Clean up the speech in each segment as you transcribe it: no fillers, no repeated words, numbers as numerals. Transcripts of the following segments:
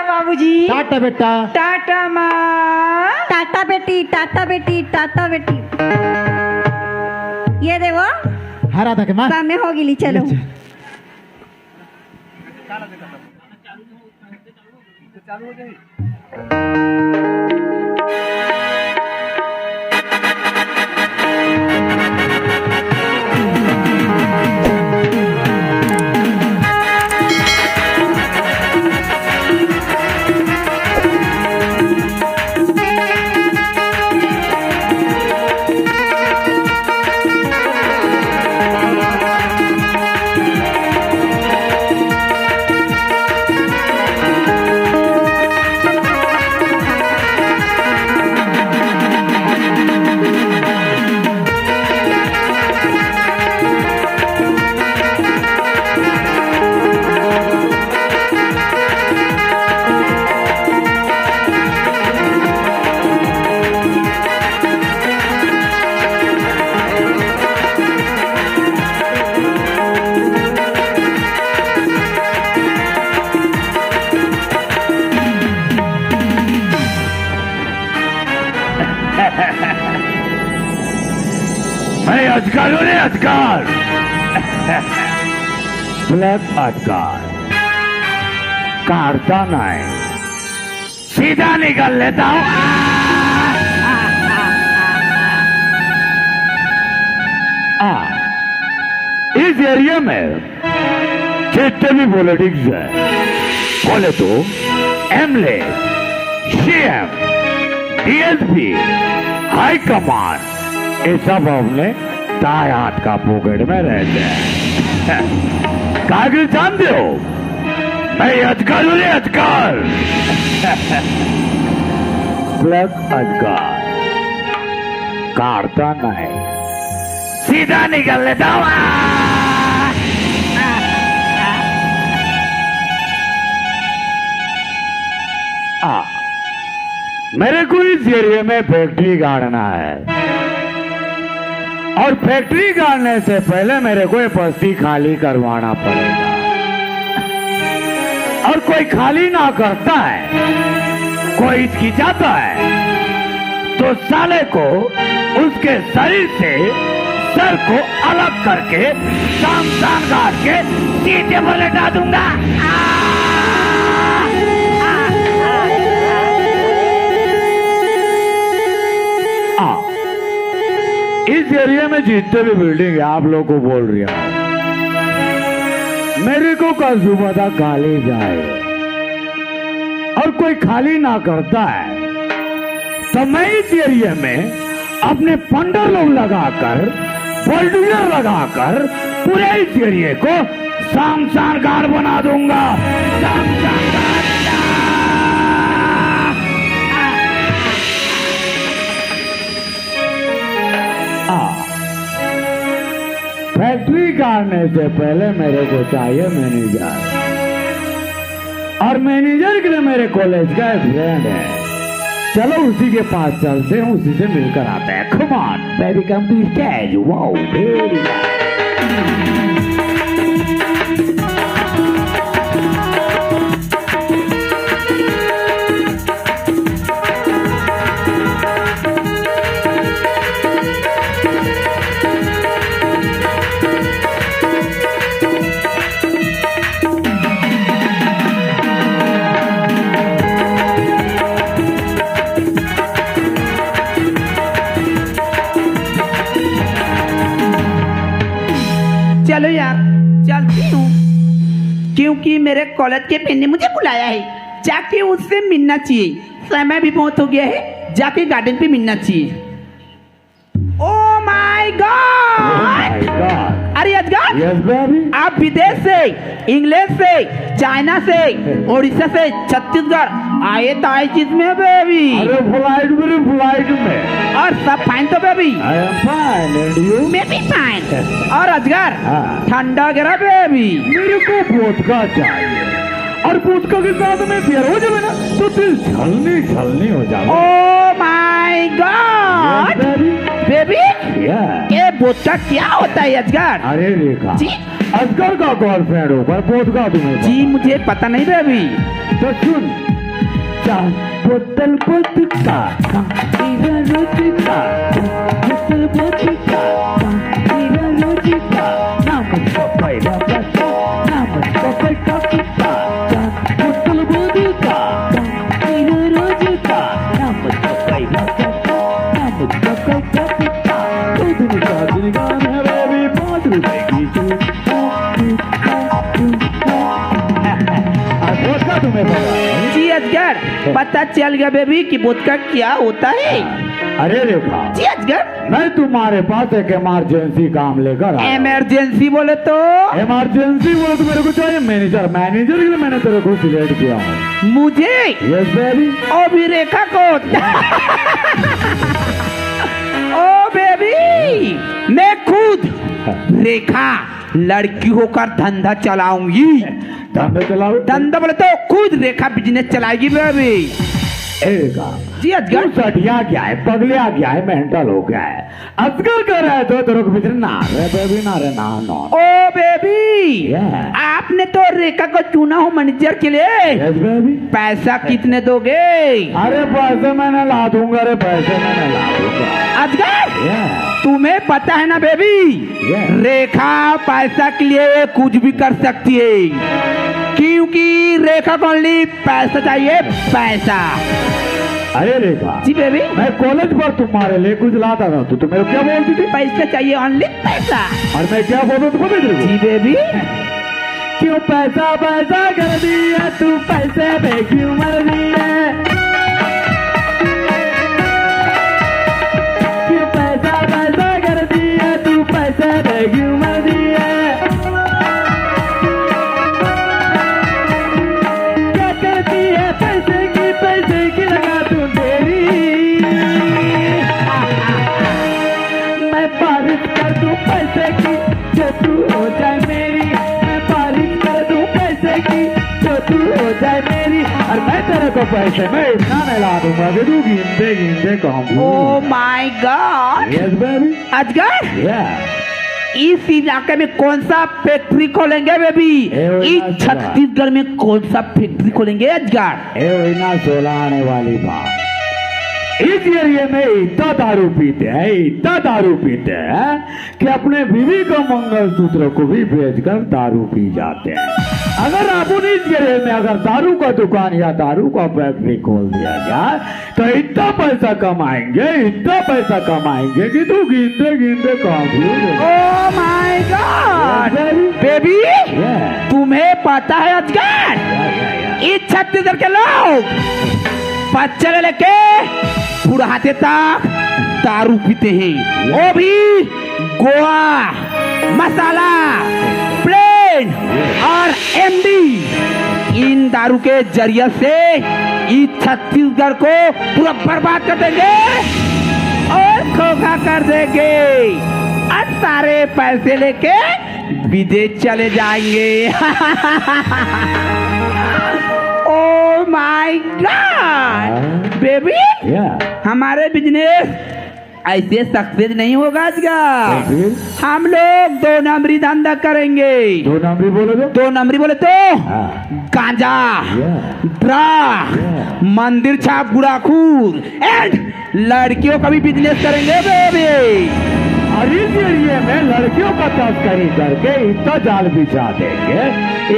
बाबूजी। टाटा बेटा। टाटा माँ। टाटा बेटी, टाटा बेटी, टाटा बेटी। ये देखो हरा था के माँ समय हो गई, चलो। मैं अजगर हूँ रे अजगर। ब्लैक अजगर काटता नहीं, सीधा निकल लेता हूँ। इस एरिया में जितने भी पॉलिटिक्स है बोले तो MLA, CM, DSP, high command, ये सब अपने दाएं हाथ का पॉकेट में रहते हैं। कागिल जानते हो, मैं अजगर हूँ रे अजगर। ब्लैक अजगर काटता नहीं, सीधा निकल लेता हूँ। मेरे को इस एरिया में फैक्ट्री गाड़ना है, और फैक्ट्री गाड़ने से पहले मेरे को ये बस्ती खाली करवाना पड़ेगा। और कोई खाली ना करता है, कोई हिचकिचाता है, तो साले को उसके शरीर से सर को अलग करके शाम काट के सीधे पर लटा दूंगा। इस एरिया में जितने भी बिल्डिंग है आप लोग को बोल रही है, मेरे को कल सुबह तक खाली जाए, और कोई खाली ना करता है तो मैं इस एरिया में अपने पंडर लोग लगाकर, बुलडोजर लगाकर पूरे इस एरिया को शामशान घाट बना दूंगा। शामशान घाट। फैक्ट्री काटने से पहले मेरे को चाहिए मैनेजर, और मैनेजर के लिए मेरे कॉलेज का एक फ्रेंड है। चलो उसी के पास चलते हैं, उसी से मिलकर आते हैं। Come on baby, come to stage. Wow very चलो यार चलती हूँ, क्योंकि मेरे कॉलेज के फ्रेंड ने मुझे बुलाया है। जाके उससे मिलना चाहिए, समय भी बहुत हो गया है, जाके गार्डन पे मिलना चाहिए। ओ माय गॉड! अरे अजगर, यस बेबी। आप विदेश से, इंग्लैंड से, चाइना से, उड़ीसा से, छत्तीसगढ़ आए तो आए चीज में बेबी। अरे फ्लाइट में। और सब फाइन तो baby? I am fine and you? मैं भी फाइन। और अजगर हाँ। ठंडा गिरा बेबी? मेरे को वोदका चाहिए, और वोदका के साथ में बियर हो जाए ना तो दिल छलनी हो जाए। ओ माय गॉड बेबी, ये वोदका क्या होता है अजगर? अरे रेखा जी, अजगर का गर्लफ्रेंड हो पर वोदका तुम्हें जी मुझे पता नहीं बेबी। तो सुन, चार बोतल वोदका मेरा रोज का बोतल वोदका मेरा रोज का नाम पपैया बता नाम पपैया बता बोतल वोदका मेरा रोज का नाम पपैया बता नाम पपैया बता दूध का दुकान है बेबी 5 रुपए की वोदका तुम्हें पता है? जी अजगर, पता चल गया बेबी कि वोदका क्या होता है। अरे रेखा, जी अजगर। मैं तुम्हारे पास एक इमरजेंसी काम लेकर आया। इमरजेंसी बोले तो इमरजेंसी बोले तो मेरे को चाहिए मैनेजर के लिए मैंने तेरे को सिलेक्ट किया हूँ। मुझे यस बेबी। ओ भी रेखा को ओ बेबी, मैं खुद रेखा लड़की होकर धंधा चलाऊंगी। धंधा चलाओ। धंधा बोले तो खुद रेखा बिजनेस चलाएगी बेबी। रेखा जी अजगर। तू सटिया क्या है, पगलिया क्या है, मेंटल हो गया है। अजगर कर रहा है तो तेरे को बिजनेस ना रे बेबी ना रे ना नो। ओ बेबी, आपने तो रेखा को चुना हो मैनेजर के लिए। Yes baby. पैसा कितने दोगे? अरे पैसे मैंने ला दूंगा रे, पैसे मैंने ला दूंगा। अजगर, तुम्हें पता है ना बेबी, रेखा पैसा के लिए कुछ भी कर सकती है, क्योंकि रेखा को ओनली पैसा चाहिए, पैसा। अरे रेखा जी बेबी। मैं कॉलेज पर तुम्हारे लिए कुछ लाता था तो तुम मेरे को क्या बोलती थी? पैसा चाहिए, ओनली पैसा। और मैं क्या बोलता तुमको नहीं? जी बेबी। क्यों पैसा पैसा कर दिया तू, पैसे पे क्यों मर दिया? क्यों पैसा पैसा कर दिया तू, पैसे पे क्यों मर दिया? क्या करती है पैसे की लगा तू तेरी? मैं बारिश कर दूं पैसे की जो तू हो जाए मेरी, मैं बारिश कर दूं पैसे की जो तू हो जाए मेरी, और मैं तेरे को पैसे में इतना नहीं ला दूंगा कि तू गिनते गिनते कम। Oh my God. Yes baby. अजगर, या इस इलाके में कौन सा फैक्ट्री खोलेंगे बेबी? इस छत्तीसगढ़ में कौन सा फैक्ट्री खोलेंगे अजगर? ए वही सोलह आने वाली बात। इस एरिया में इतना दारू पीते हैं कि अपने बीवी का मंगलसूत्र को भी बेचकर दारू पी जाते हैं। अगर आप इस एरिया में अगर दारू का दुकान या दारू का फैक्ट्री खोल दिया जाए तो इतना पैसा कमाएंगे कि तू गिनते गिनते काम। ओ माय गॉड बेबी, तुम्हें पता है अजगर, इस छत्तीसगढ़ के लोग बच्चे से लेके बुढ़ाते तक दारू पीते हैं, वो भी गोवा, मसाला, प्लेन और एमडी। इन दारू के जरिए से इस छत्तीसगढ़ को पूरा बर्बाद कर देंगे और खोखा कर देंगे, और सारे पैसे लेके विदेश चले जाएंगे। ओह माय गॉड बेबी, हमारे बिजनेस ऐसे सक्सेस नहीं होगा अजगर। हम लोग 2 नंबरी धंधा करेंगे। 2 नंबरी बोले तो? 2 नंबरी बोले तो गांजा, ड्रग, मंदिर छाप गुड़ाखूर एंड लड़कियों का भी बिजनेस करेंगे बेबी। और इस एरिया में लड़कियों का तस्करी करके इतना जाल बिछा देंगे कि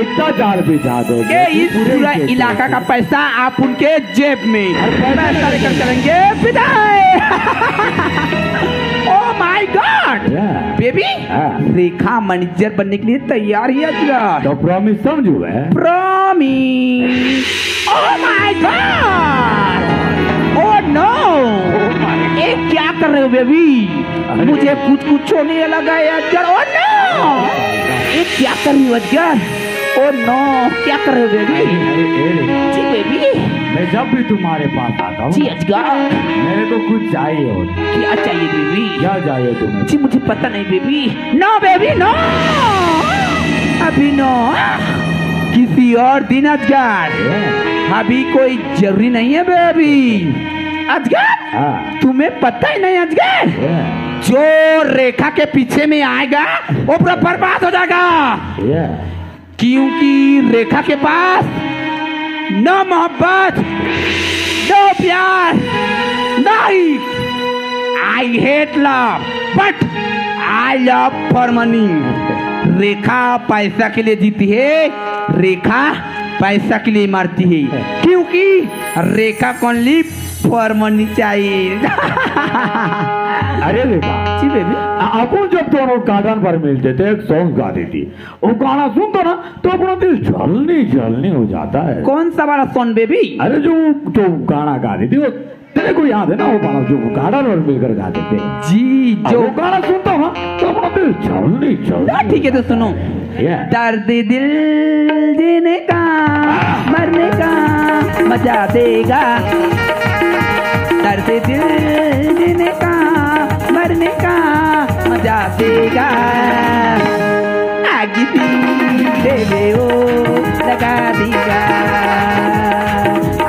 इस पूरा इलाका का पैसा आप उनके जेब में पैसा लेकर चलेंगे विदाई। ओह my God baby, Rekha manager बनने के लिए तैयार ही है। तो प्रॉमिस समझू है? Promise. Oh my God, oh no, ये क्या कर रहे हो बेबी? मुझे कुछ होने लगा है अजगर। ओह नो, ये क्या कर रही हो अजगर? ओह नो, क्या कर रहे हो बेबी? जी बेबी, मैं जब भी तुम्हारे पास आता हूँ जी अजगर, मेरे को कुछ चाहिए होता। क्या चाहिए बेबी? क्या चाहिए तुम्हें? जी मुझे पता नहीं बेबी। नो बेबी नो, अभी नो, किसी और दिन अजगर, अभी कोई जरूरी नहीं है बेबी। अजगर, तुम्हें पता ही नहीं अजगर, जो रेखा के पीछे में आएगा वो पूरा बर्बाद हो जाएगा, क्योंकि रेखा के पास नो मोहब्बत, नो प्यार, नहीं। I hate love but I love for money. Rekha पैसा के लिए जीती है, रेखा पैसा के लिए मरती है, क्योंकि रेखा कौन ली फॉर मनी चाहिए। अरे रेखा जी बेबी, अपन जब दोनों गार्डन पर मिलते थे एक सॉन्ग गाती थी, वो गाना सुनता ना तो अपना दिल जलनी जलनी हो जाता है। कौन सा वाला सॉन्ग बेबी? अरे जो जो गाना गाती थी वो तेरे को याद है ना, वो गाना जो गार्डन पर मिलकर गाते थे। जी जो जो गाना सुनता ना तो अपना दिल जलनी जलनी। ठीक है तो सुनो। दर्द दिल जीने का मरने का मजा देगा, दर्द दिल जीने का मरने का मजा देगा। आग सी दे ओ लगा देगा,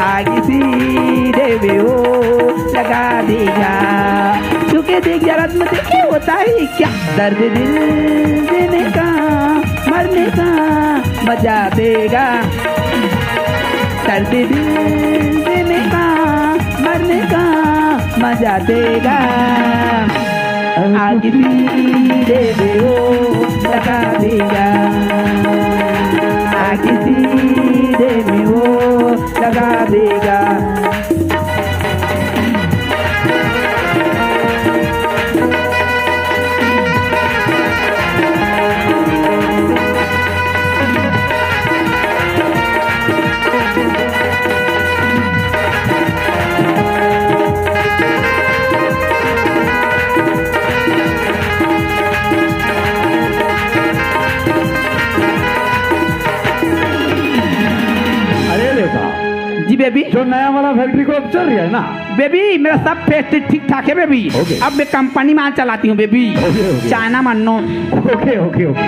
आग सी दे ओ लगा देगा। चुके देख जरा मुझे क्या होता है क्या। दर्द दिल देने का मरने का मजा देगा, दर्द दिल देने का मरने का मजा देगा। आग भी दे ओ लगा देगा, आग भी दे ओ लगा देगा। जी बेबी, जो नया वाला फैक्ट्री को अब चल रहा है ना बेबी मेरा सब फैक्ट्री ठीक ठाक है बेबी। Okay. अब मैं कंपनी माल चलाती हूँ बेबी। Okay. चाइना मानो। ओके ओके ओके,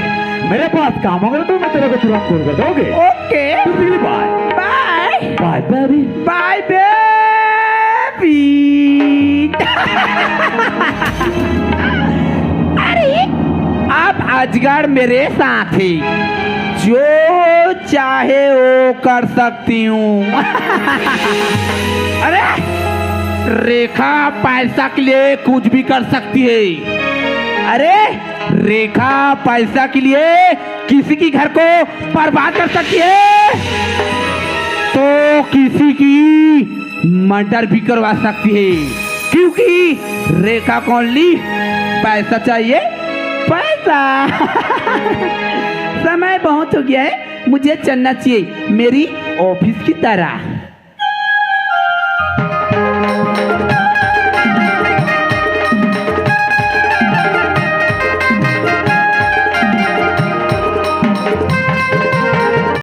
मेरे पास काम होगा तो मैं तेरे को तुरंत कॉल करता हूँ। Okay bye bye bye baby bye baby. अरे अब अजगर मेरे साथ है, जो चाहे वो कर सकती हूँ। अरे रेखा पैसा के लिए कुछ भी कर सकती है। अरे रेखा पैसा के लिए किसी की घर को बर्बाद कर सकती है, तो किसी की मर्डर भी करवा सकती है, क्योंकि रेखा कौन ली पैसा चाहिए, पैसा। समय बहुत हो गया है, मुझे चलना चाहिए मेरी ऑफिस की तरह।